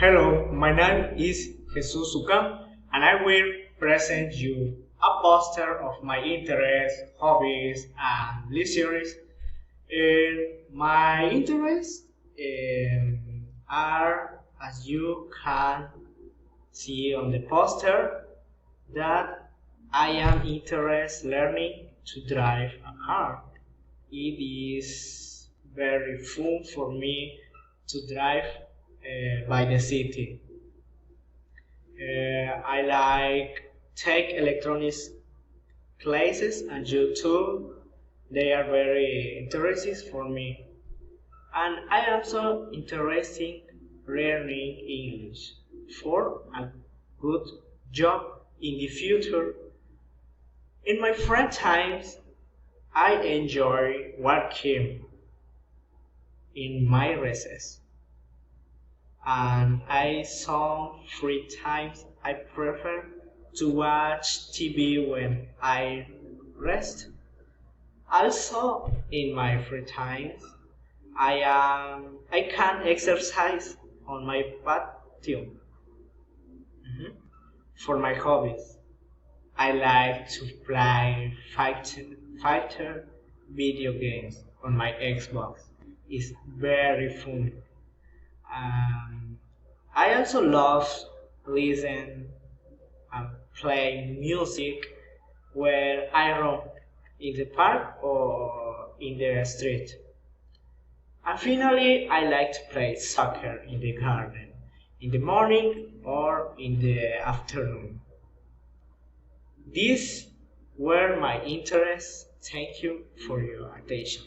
Hello, my name is Jesus Suka, and I will present you a poster of my interests, hobbies, and leisures. My interests are, as you can see on the poster, that I am interested learning to drive a car. It is very fun for me to drive by the city. I like take electronics classes and YouTube. They are very interesting for me. And I also interested learning English for a good job in the future. In my free times, I enjoy working in my recess. And I some free times I prefer to watch TV when I rest. Also, in my free times, I can exercise on my patio. Mhm. For my hobbies, I like to play fighter video games on my Xbox. It's very fun. Um, I also love listen and play music where I run in the park or in the street. And finally, I like to play soccer in the garden in the morning or in the afternoon. These were my interests. Thank you for your attention.